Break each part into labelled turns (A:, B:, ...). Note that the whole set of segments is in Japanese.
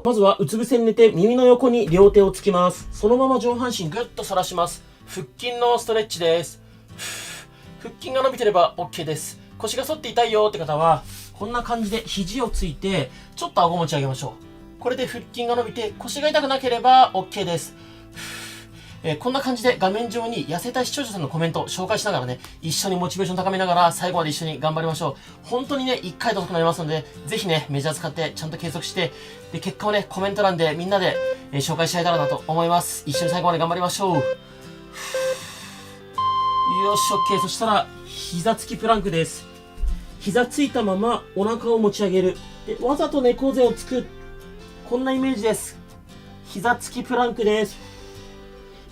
A: まずはうつ伏せに寝て耳の横に両手をつきます。そのまま上半身ぐっと反らします。腹筋のストレッチです。腹筋が伸びてれば OK です。腰が反って痛いよって方はこんな感じで肘をついてちょっと顎持ち上げましょう。これで腹筋が伸びて腰が痛くなければ OK です。こんな感じで画面上に痩せた視聴者さんのコメントを紹介しながらね、一緒にモチベーション高めながら最後まで一緒に頑張りましょう。本当にね、1回で遅くなりますので、ぜひね、メジャー使ってちゃんと計測して、で、結果をね、コメント欄でみんなで、紹介し合えたらなと思います。一緒に最後まで頑張りましょう。よし、OK。そしたら、膝つきプランクです。膝ついたままお腹を持ち上げる。で、わざと猫背をつく。こんなイメージです。膝つきプランクです。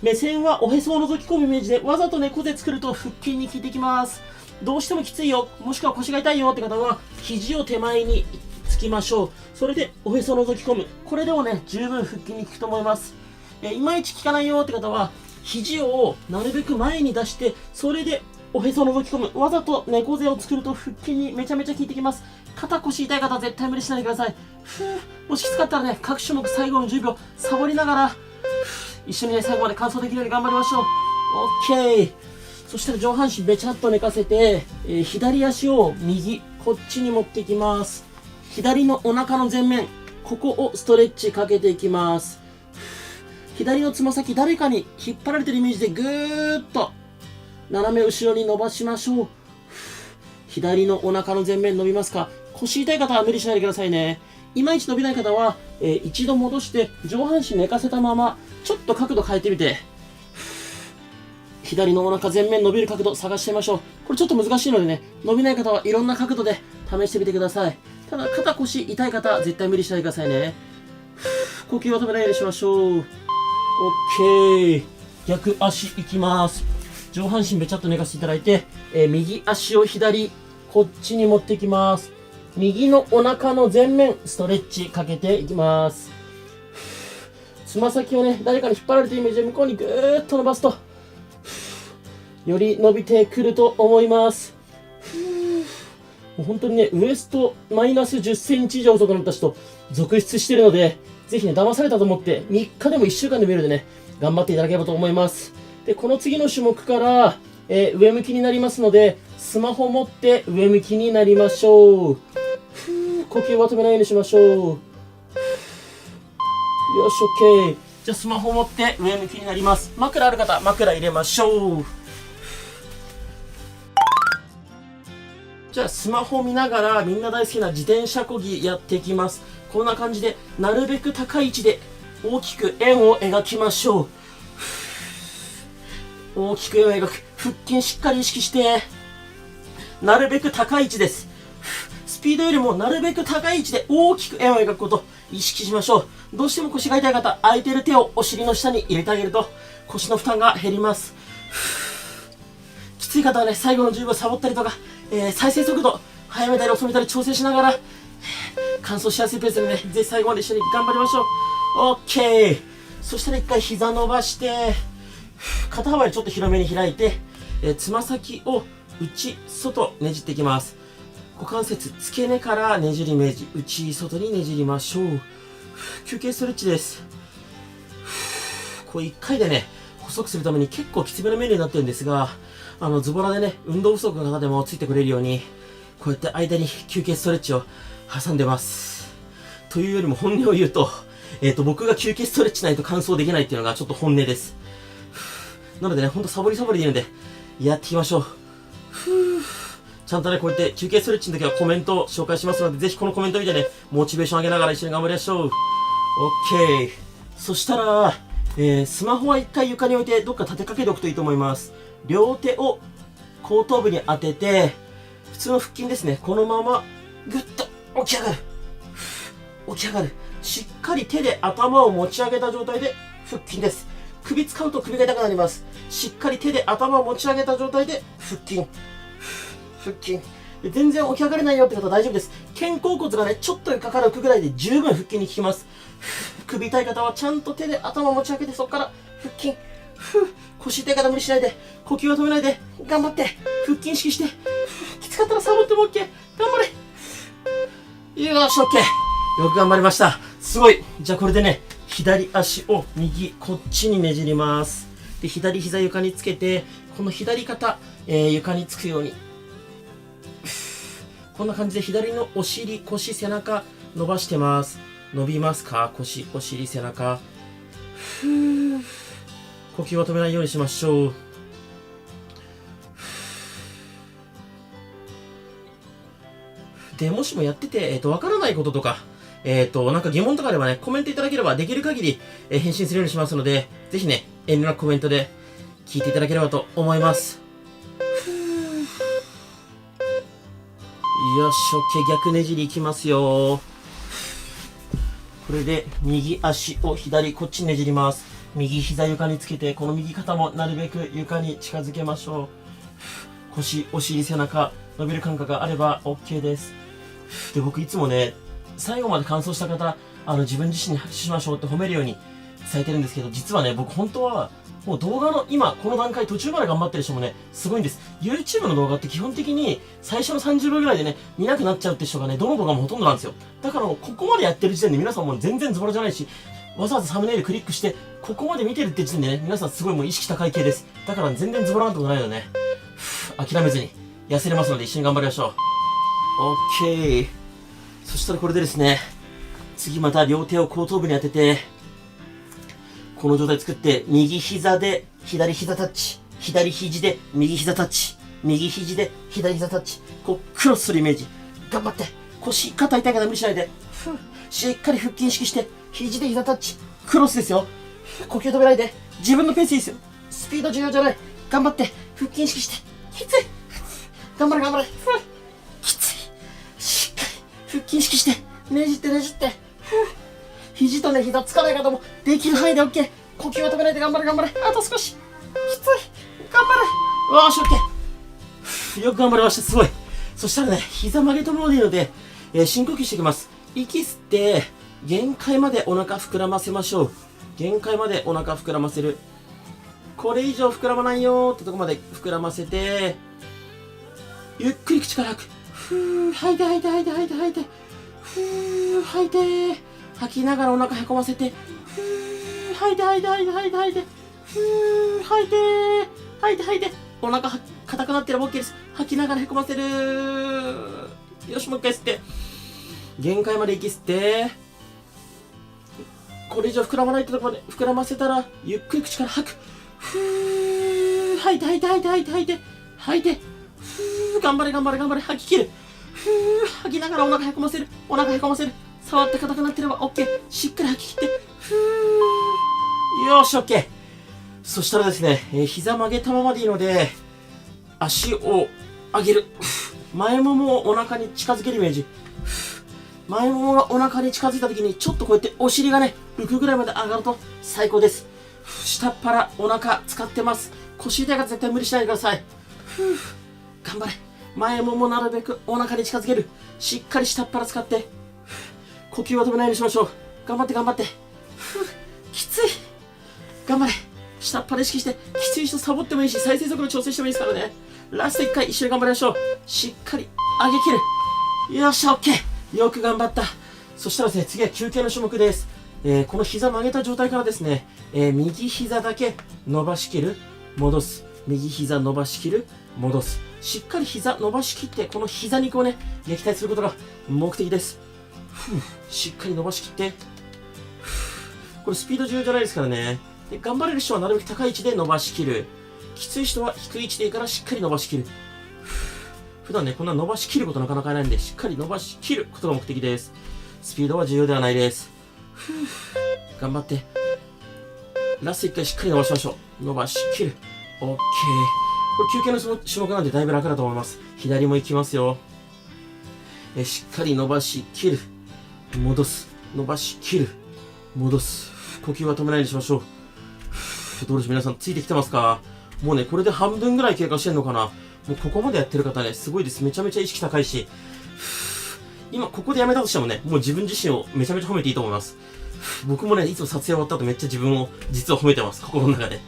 A: 目線はおへそを覗き込むイメージで、わざと猫背作ると腹筋に効いてきます。どうしてもきついよ、もしくは腰が痛いよって方は、肘を手前につきましょう。それでおへそを覗き込む。これでもね、十分腹筋に効くと思います。いまいち効かないよって方は、肘をなるべく前に出して、それでおへそを覗き込む。わざと猫背を作ると腹筋にめちゃめちゃ効いてきます。肩腰痛い方は絶対無理しないでください。もしきつかったらね、各種目最後の10秒、サボりながら、一緒にね、最後まで完走できるように頑張りましょう。OK。そしたら上半身べちゃっと寝かせて、左足を右、こっちに持っていきます。左のお腹の前面、ここをストレッチかけていきます。左のつま先、誰かに引っ張られてるイメージでぐーっと斜め後ろに伸ばしましょう。左のお腹の前面伸びますか？腰痛い方は無理しないでくださいね。いまいち伸びない方は、一度戻して上半身寝かせたままちょっと角度変えてみて、左のお腹前面伸びる角度探してみましょう。これちょっと難しいのでね、伸びない方はいろんな角度で試してみてください。ただ肩腰痛い方は絶対無理しないでくださいね。呼吸を止めないようにしましょう。 OK。 逆足いきます。上半身べちゃっと寝かせていただいて、右足を左こっちに持っていきます。右のお腹の前面ストレッチかけていきます。つま先をね、誰かに引っ張られてるイメージで向こうにぐーっと伸ばすとより伸びてくると思います。もう本当にね、ウエストマイナス10センチ以上遅くなった人続出してるので、ぜひね、騙されたと思って3日でも1週間で見えるでね、頑張っていただければと思います。で、この次の種目から、上向きになりますので、スマホ持って上向きになりましょう。呼吸は止めないようにしましょう。よし、OK。じゃあスマホ持って上向きになります。枕ある方、枕入れましょう。じゃあスマホ見ながらみんな大好きな自転車漕ぎやっていきます。こんな感じでなるべく高い位置で大きく円を描きましょう。大きく円を描く。腹筋しっかり意識してなるべく高い位置です。スピードよりもなるべく高い位置で大きく円を描くことを意識しましょう。どうしても腰が痛い方、空いてる手をお尻の下に入れてあげると腰の負担が減ります。きつい方はね、最後の10秒サボったりとか、再生速度早めたり遅めたり調整しながら完走しやすいペースでね、ぜひ最後まで一緒に頑張りましょう。 OK。 そしたら一回膝伸ばして肩幅よりちょっと広めに開いて、つま先を内外ねじっていきます。股関節付け根からねじりイメージ、内外にねじりましょう。休憩ストレッチです。これ1回でね細くするために結構きつめのメニューになってるんですが、ズボラでね運動不足の方でもついてくれるようにこうやって間に休憩ストレッチを挟んでます。というよりも本音を言うと、僕が休憩ストレッチないと完走できないっていうのがちょっと本音です。なのでね、ほんとサボりでいいのでやっていきましょう。ちゃんとね、こうやって休憩ストレッチの時はコメントを紹介しますので、ぜひこのコメント見てね、モチベーション上げながら一緒に頑張りましょう。OK。そしたら、スマホは一回床に置いてどっか立てかけておくといいと思います。両手を後頭部に当てて、普通の腹筋ですね。このままぐっと起き上がる。起き上がる。しっかり手で頭を持ち上げた状態で腹筋です。首使うと首が痛くなります。しっかり手で頭を持ち上げた状態で腹筋。腹筋。全然起き上がれないよって方は大丈夫です。肩甲骨がね、ちょっとかかるぐらいで十分腹筋に効きます。首痛い方はちゃんと手で頭を持ち上げて、そこから腹筋。腰痛い方無理しないで、呼吸は止めないで、頑張って、腹筋意識して、きつかったらサボっても OK。頑張れ。よーし、OK。よく頑張りました。すごい。じゃあこれでね、左足を右、こっちにねじります。で、左膝床につけて、この左肩、床につくように。こんな感じで左のお尻、腰、背中、伸ばしてます。伸びますか？腰、お尻、背中。呼吸は止めないようにしましょう。で、もしもやってて、わからないこととか、なんか疑問とかあればね、コメントいただければできる限り、返信するようにしますので、ぜひね、遠慮なくコメントで聞いていただければと思います。よし、OK、逆ねじりいきますよ。これで、右足を左、こっちにねじります。右膝床につけて、この右肩もなるべく床に近づけましょう。腰、お尻、背中、伸びる感覚があれば OK です。で、僕いつもね、最後まで完走した方、自分自身に拍手しましょうって褒めるように伝えてるんですけど、実はね、僕本当は、もう動画の今、この段階途中まで頑張ってる人もね、すごいんです。YouTube の動画って基本的に最初の30秒ぐらいでね、見なくなっちゃうって人がね、どの動画もほとんどなんですよ。だからもうここまでやってる時点で皆さんもう全然ズボラじゃないし、わざわざサムネイルクリックして、ここまで見てるって時点でね、皆さんすごいもう意識高い系です。だから全然ズボラなんてことないよね。諦めずに痩せれますので一緒に頑張りましょう。OK。そしたらこれでですね、次また両手を後頭部に当てて、この状態作って、右膝で左膝タッチ、左肘で右膝タッチ、右肘で左膝タッチ、こうクロスするイメージ。頑張って。腰、肩痛いから無理しないで。しっかり腹筋意識して、肘で膝タッチ、クロスですよ。呼吸止めないで。自分のペースいいですよ。スピード重要じゃない。頑張って。腹筋意識して。きつい。頑張れ頑張れ。きつい。しっかり腹筋意識して。ねじってねじって。肘とね、膝つかない方もできる範囲で OK。呼吸は止めないで頑張れ頑張れ。あと少し。きつい。頑張れ。よーし、OK。よく頑張りました。すごい。そしたらね、膝曲げともでいいので、深呼吸していきます。息吸って、限界までお腹膨らませましょう。限界までお腹膨らませる。これ以上膨らまないよーってとこまで膨らませて、ゆっくり口から吐く。吐いて吐いて吐いて吐いて吐いて。吐いて。吐きながらお腹へこませて。吐いて吐いて吐いて吐いて吐いて。吐いて吐いて吐いて。お腹硬くなってる OK です。吐きながらへこませる。よし、もう一回吸って。限界まで息吸って。これ以上膨らまないってとこまで膨らませたら、ゆっくり口から吐く。吐いて吐いて吐いて吐いて吐いて。吐いて。頑張れ頑張れ頑張れ。吐き切る。吐きながらお腹へこませる。お腹へこませる。触って硬くなってれば OK。しっかり吐き切って。よーし OK。そしたらですね、膝曲げたままでいいので、足を上げる。前ももをお腹に近づけるイメージ。前ももがお腹に近づいた時にちょっとこうやってお尻がね、浮くぐらいまで上がると最高です。下っ腹お腹使ってます。腰痛いから絶対無理しないでください。頑張れ。前ももなるべくお腹に近づける。しっかり下っ腹使って。呼吸は止めないようにしましょう。頑張って頑張って。きつい。頑張れ。下っ腹意識して、きつい人サボってもいいし、再生速度調整してもいいですからね。ラスト1回一緒に頑張りましょう。しっかり上げ切る。よっしゃ、OK。よく頑張った。そしたらですね、次は休憩の種目です。この膝曲げた状態からですね、右膝だけ伸ばしきる、戻す。右膝伸ばしきる、戻す。しっかり膝伸ばしきって、この膝肉をね、撃退することが目的です。しっかり伸ばしきって。これスピード重要じゃないですからね。で、頑張れる人はなるべく高い位置で伸ばしきる。きつい人は低い位置でいいからしっかり伸ばしきる。普段ね、こんな伸ばしきることなかなかないんで、しっかり伸ばしきることが目的です。スピードは重要ではないです。頑張って。ラスト1回しっかり伸ばしましょう。伸ばしきる。OK。これ休憩の種目なんでだいぶ楽だと思います。左も行きますよ。しっかり伸ばしきる。戻す。伸ばしきる。戻す。呼吸は止めないようにしましょう。どうでしょう皆さんついてきてますか？もうね、これで半分ぐらい経過してんのかな。もうここまでやってる方ね、すごいです。めちゃめちゃ意識高いし、今ここでやめたとしてもね、もう自分自身をめちゃめちゃ褒めていいと思います。僕もね、いつも撮影終わった後めっちゃ自分を実は褒めてます。心の中で。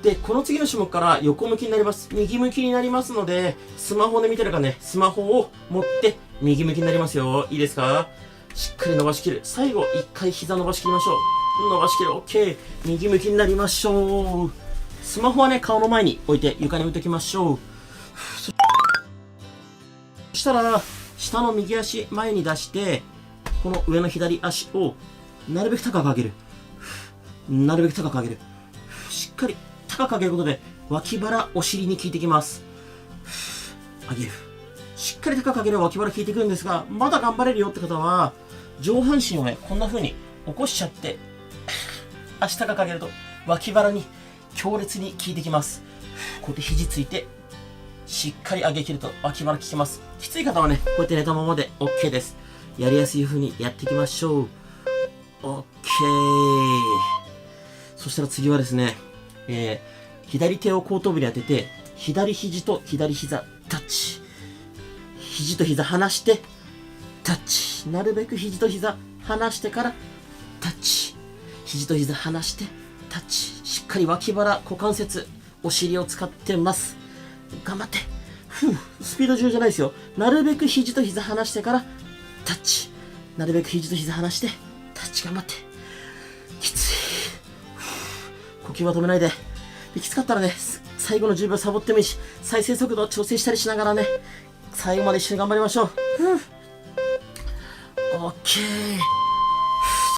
A: で、この次の種目から横向きになります。右向きになりますので、スマホで見てるかね、スマホを持って右向きになりますよ。いいですか？しっかり伸ばしきる。最後、一回膝伸ばしきりましょう。伸ばしきる。OK。右向きになりましょう。スマホはね、顔の前に置いて床に置いておきましょう。そしたら、下の右足前に出して、この上の左足をなるべく高く上げる。なるべく高く上げる。しっかり高く上げることで、脇腹、お尻に効いてきます。上げる。しっかり高く上げれば脇腹効いてくるんですが、まだ頑張れるよって方は、上半身をね、こんな風に起こしちゃって、足高く上げると脇腹に強烈に効いてきます。こうやって肘ついて、しっかり上げ切ると脇腹効きます。きつい方はね、こうやって寝たままで OK です。やりやすい風にやっていきましょう。OK。そしたら次はですね、左手を後頭部に当てて、左肘と左膝、タッチ。肘と膝離して、タッチ。なるべく肘と膝離してから、タッチ。肘と膝離して、タッチ。しっかり脇腹、股関節、お尻を使ってます。頑張って。スピード重要じゃないですよ。なるべく肘と膝離してから、タッチ。なるべく肘と膝離して、タッチ頑張って。きつい。呼吸は止めないで。きつかったらね、最後の10秒サボってもいいし、再生速度を調整したりしながらね、最後まで一緒に頑張りましょう。オッケー。